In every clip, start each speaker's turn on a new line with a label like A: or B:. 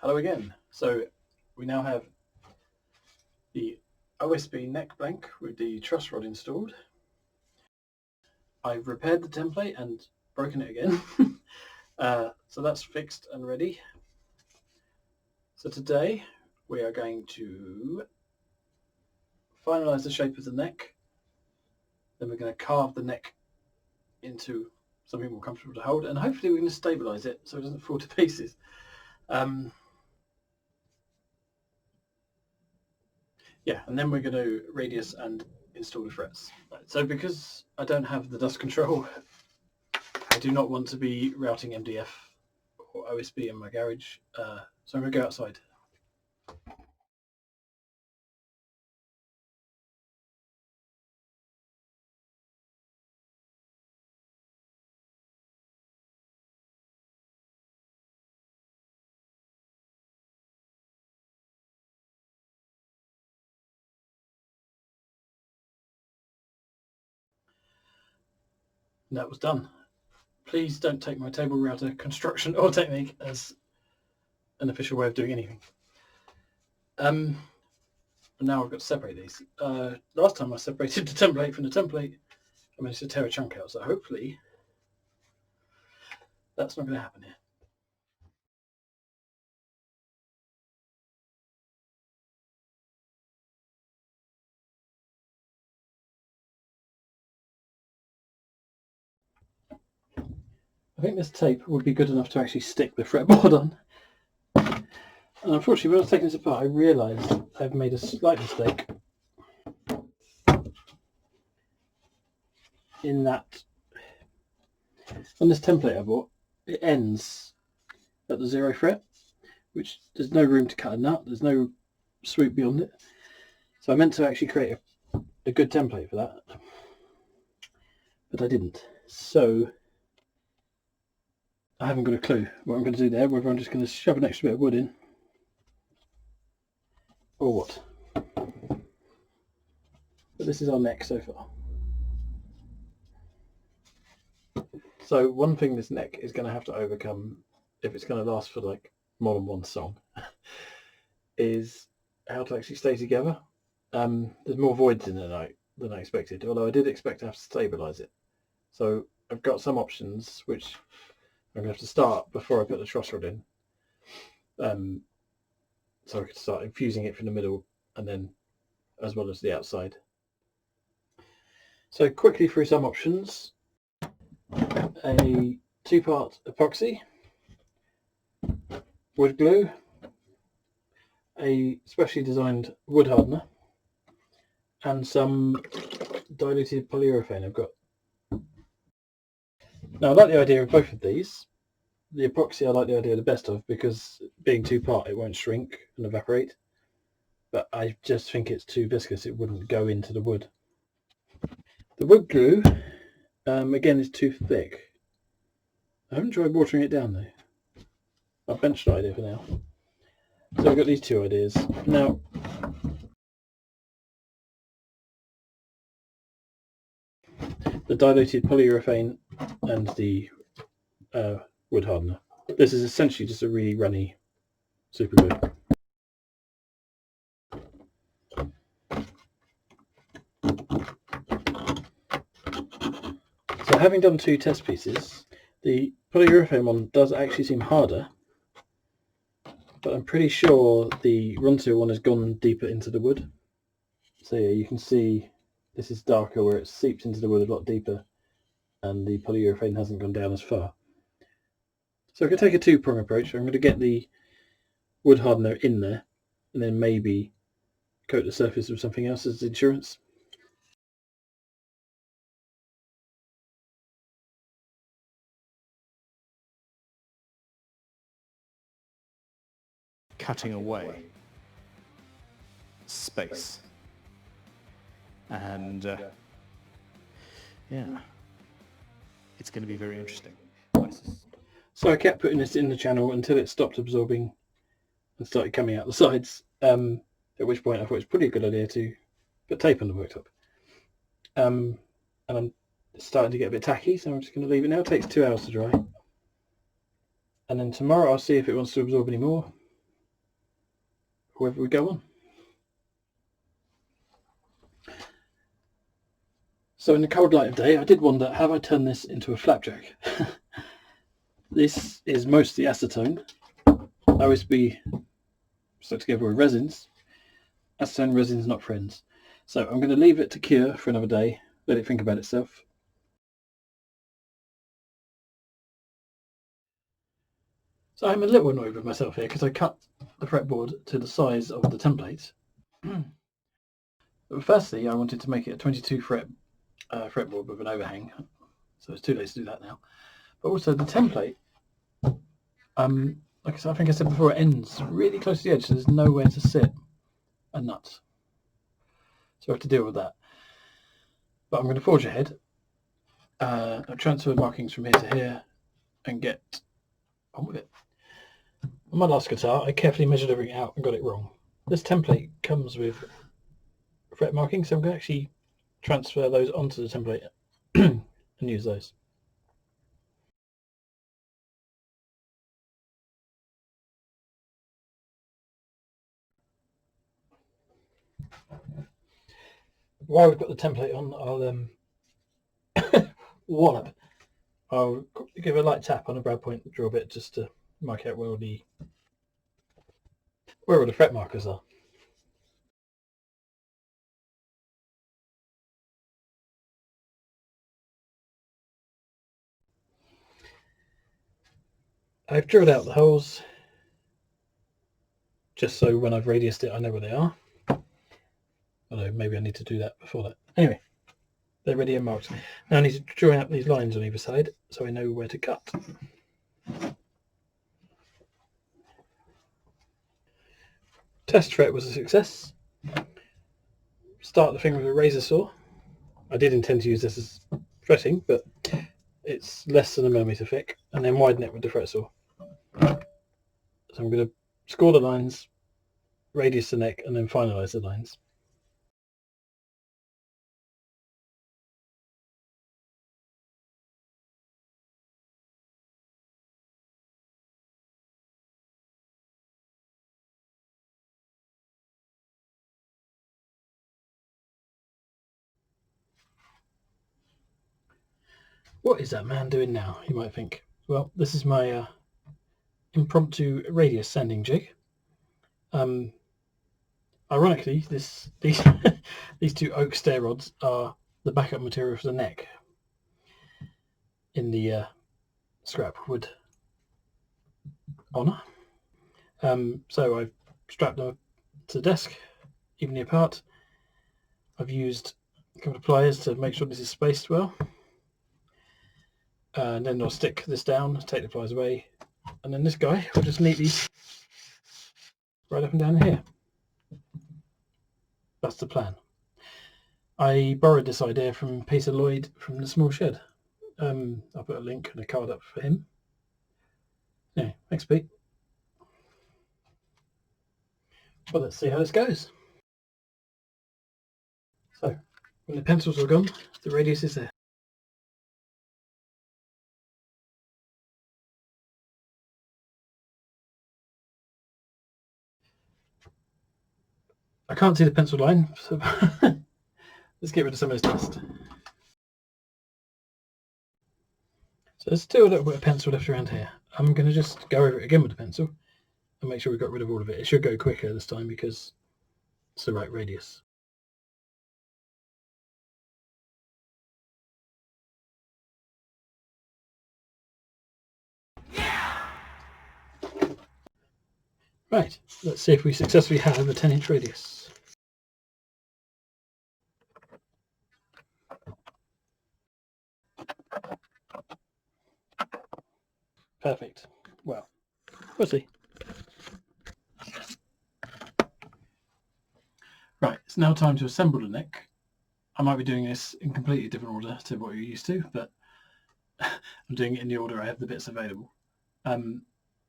A: Hello again. So we now have the OSB neck blank with the truss rod installed. I've repaired the template and broken it again. So that's fixed and ready. So today we are going to finalise the shape of the neck. Then we're going to carve the neck into something more comfortable to hold, and hopefully we're going to stabilise it so it doesn't fall to pieces. Yeah, and then we're going to radius and install the frets. Right, so because I don't have the dust control, I do not want to be routing MDF or OSB in my garage, so I'm going to go outside. And that was done. Please don't take my table router construction or technique as an official way of doing anything. And now I've got to separate these. Last time I separated the template from the template, I managed to tear a chunk out, so hopefully that's not going to happen here. I think this tape would be good enough to actually stick the fretboard on. And unfortunately, when I was taking this apart, I realised I've made a slight mistake in that on this template I bought, it ends at the 0 fret, which there's no room to cut a nut, there's no swoop beyond it. So I meant to actually create a good template for that, but I didn't. So I haven't got a clue what I'm going to do there, whether I'm just going to shove an extra bit of wood in or what. But this is our neck so far. So one thing this neck is going to have to overcome, if it's going to last for like more than one song, is how to actually stay together. There's more voids in it than I expected, although I did expect to have to stabilise it. So I've got some options which I'm going to have to start before I put the truss rod in. So I could start infusing it from the middle and then as well as the outside. So quickly through some options. A 2-part epoxy, wood glue, a specially designed wood hardener, and some diluted polyurethane I've got. Now I like the idea of both of these. The epoxy I like the idea the best of because being 2-part it won't shrink and evaporate, but I just think it's too viscous, it wouldn't go into the wood. The wood glue, again, is too thick. I haven't tried watering it down though. I've benched the idea for now. So I've got these two ideas. Now, the diluted polyurethane and the wood hardener. This is essentially just a really runny super glue. So having done 2 test pieces, the polyurethane one does actually seem harder, but I'm pretty sure the Ronseal one has gone deeper into the wood. So yeah, you can see this is darker where it seeps into the wood a lot deeper, and the polyurethane hasn't gone down as far. So I could take a 2-prong approach. I'm going to get the wood hardener in there and then maybe coat the surface with something else as insurance.
B: Cutting away space, and yeah, it's going to be very interesting.
A: So I kept putting this in the channel until it stopped absorbing and started coming out the sides, at which point I thought it was probably a good idea to put tape on the worktop. And I'm starting to get a bit tacky, so I'm just going to leave it now. It takes 2 hours to dry, and then tomorrow I'll see if it wants to absorb any more, whether we go on. So in the cold light of day, I did wonder, have I turned this into a flapjack? This is mostly acetone. OSB stuck together with resins. Acetone resins not friends. So I'm going to leave it to cure for another day, let it think about itself. So I'm a little annoyed with myself here because I cut the fretboard to the size of the template. But firstly, I wanted to make it a 22 fret fretboard with an overhang, so it's too late to do that now. But also the template, like I think I said before, it ends really close to the edge, so there's nowhere to sit a nut. So I have to deal with that. But I'm going to forge ahead. I'll transfer markings from here to here and get on with it. On my last guitar, I carefully measured everything out and got it wrong. This template comes with fret markings, so I'm going to actually transfer those onto the template and use those. While we've got the template on, I'll wallop. I'll give a light tap on a brad point drill bit just to mark out where all the fret markers are. I've drilled out the holes just so when I've radiused it I know where they are. Although maybe I need to do that before that. Anyway, they're ready and marked. Now I need to draw out these lines on either side so I know where to cut. Test fret was a success. Start the thing with a razor saw. I did intend to use this as fretting, but it's less than 1 millimetre thick, and then widen it with the fret saw. So I'm going to score the lines, radius the neck, and then finalise the lines. What is that man doing now, you might think? Well, this is my impromptu radius sanding jig. Ironically, these these two oak stair rods are the backup material for the neck in the scrap wood honour. So I've strapped them to the desk evenly apart. I've used a couple of pliers to make sure this is spaced well. And then I'll stick this down, take the pliers away, and then this guy will just neatly right up and down here. That's the plan. I borrowed this idea from Peter Lloyd from The Small Shed. I'll put a link and a card up for him. Yeah, thanks Pete. Well, let's see how this goes. So, when the pencils are gone, the radius is there. I can't see the pencil line, so let's get rid of some of this dust. So there's still a little bit of pencil left around here. I'm going to just go over it again with the pencil and make sure we got rid of all of it. It should go quicker this time because it's the right radius. Right, let's see if we successfully have a 10-inch radius. Perfect. Well, we'll see. Right, it's now time to assemble the neck. I might be doing this in completely different order to what you're used to, but I'm doing it in the order I have the bits available.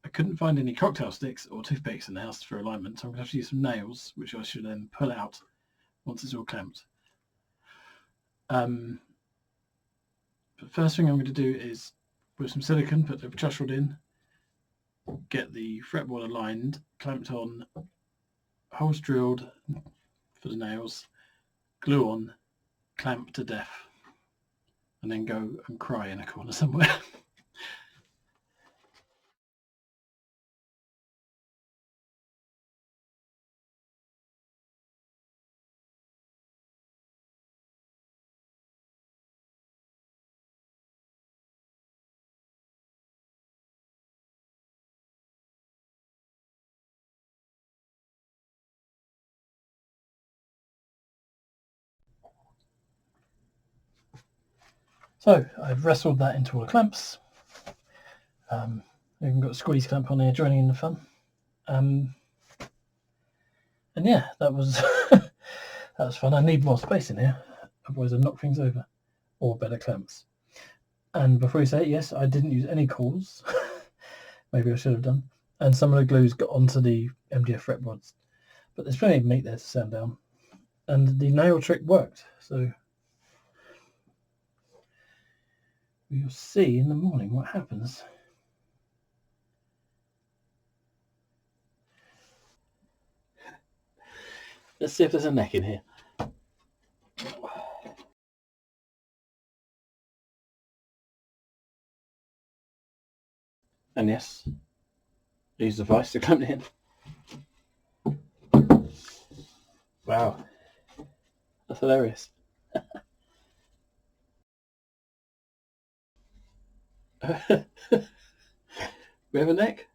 A: I couldn't find any cocktail sticks or toothpicks in the house for alignment, so I'm going to have to use some nails, which I should then pull out once it's all clamped. The first thing I'm going to do is put some silicone, put the truss rod in, get the fretboard aligned, clamped on holes drilled for the nails, glue on, clamp to death, and then go and cry in a corner somewhere. So I've wrestled that into all the clamps. Even got a squeeze clamp on here joining in the fun. And yeah, that was that was fun. I need more space in here, otherwise I'd knock things over, or better clamps. And before you say it, yes, I didn't use any cauls. Maybe I should have done. And some of the glues got onto the MDF fretboards, but there's plenty of meat there to sand down. And the nail trick worked, so we'll see in the morning what happens. Let's see if there's a neck in here. And yes, I used the vice to clamp it in. Wow, that's hilarious. We have a neck?